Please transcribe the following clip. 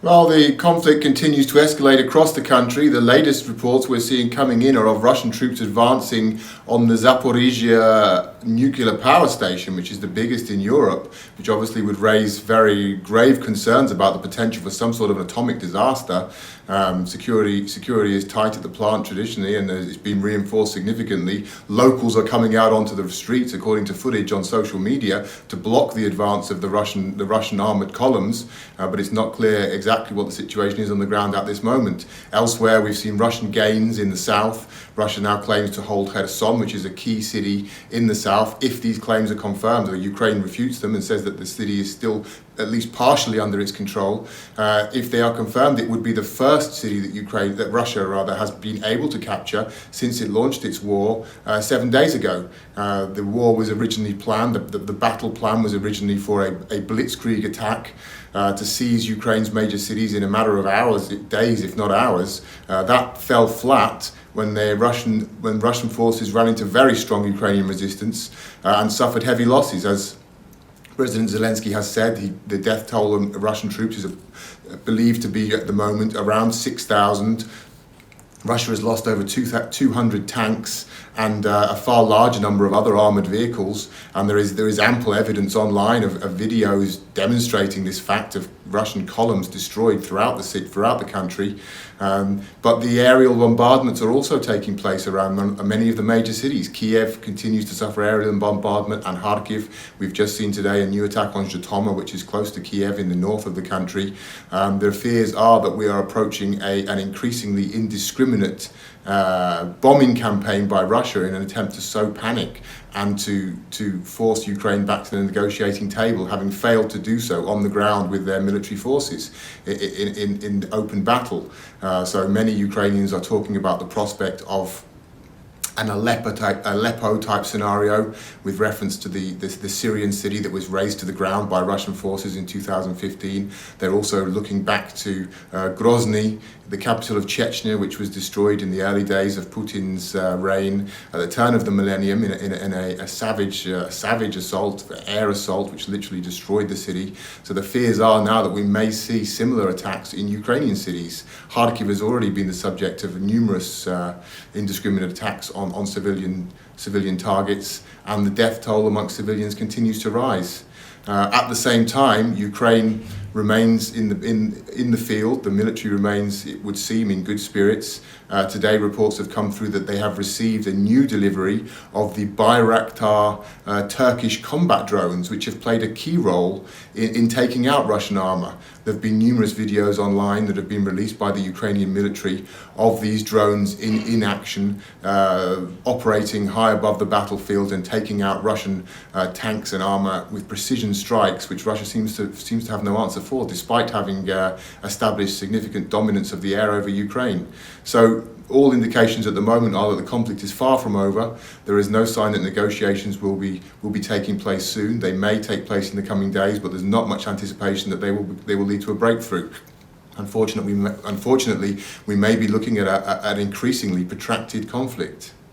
Well, the conflict continues to escalate across the country. The latest reports we're seeing coming in are of Russian troops advancing on the Zakarpattia nuclear power station, which is the biggest in Europe, which obviously would raise very grave concerns about the potential for some sort of atomic disaster. Security is tight at the plant traditionally, and it's been reinforced significantly. Locals are coming out onto the streets, according to footage on social media, to block the advance of the Russian armoured columns, but it's not clear exactly what the situation is on the ground at this moment. Elsewhere, we've seen Russian gains in the south. Russia now claims to hold Kherson, which is a key city in the south. If these claims are confirmed, or Ukraine refutes them and says that the city is still at least partially under its control, if they are confirmed, it would be the first city that Russia has been able to capture since it launched its war 7 days ago. The war was originally planned, the battle plan was originally for a blitzkrieg attack to seize Ukraine's major cities in a matter of hours, days, if not hours. That fell flat when Russian forces ran into very strong Ukrainian resistance and suffered heavy losses. As President Zelensky has said, the death toll of Russian troops is believed to be at the moment around 6,000. Russia has lost over 200 tanks and a far larger number of other armoured vehicles, and there is ample evidence online of videos demonstrating this fact of Russian columns destroyed throughout the country. But the aerial bombardments are also taking place around many of the major cities. Kiev continues to suffer aerial bombardment, and Kharkiv. We've just seen today a new attack on Zhytomyr, which is close to Kiev in the north of the country. The fears are that we are approaching an increasingly indiscriminate bombing campaign by Russia in an attempt to sow panic and to force Ukraine back to the negotiating table, having failed to do so on the ground with their military forces in open battle. So many Ukrainians are talking about the prospect of an Aleppo type scenario, with reference to the Syrian city that was razed to the ground by Russian forces in 2015. They're also looking back to Grozny, the capital of Chechnya, which was destroyed in the early days of Putin's reign at the turn of the millennium in a savage assault, air assault, which literally destroyed the city. So the fears are now that we may see similar attacks in Ukrainian cities. Kharkiv has already been the subject of numerous indiscriminate attacks on civilian targets, and the death toll amongst civilians continues to rise. At the same time, Ukraine remains in the field. The military remains, it would seem, in good spirits. Today, reports have come through that they have received a new delivery of the Bayraktar Turkish combat drones, which have played a key role in taking out Russian armour. There have been numerous videos online that have been released by the Ukrainian military of these drones in action, operating high above the battlefield and taking out Russian tanks and armour with precision strikes, which Russia seems to have no answer for, despite having established significant dominance of the air over Ukraine. So all indications at the moment are that the conflict is far from over. There is no sign that negotiations will be taking place soon. They may take place in the coming days, but there's not much anticipation that they will lead to a breakthrough. Unfortunately, we may be looking at an increasingly protracted conflict.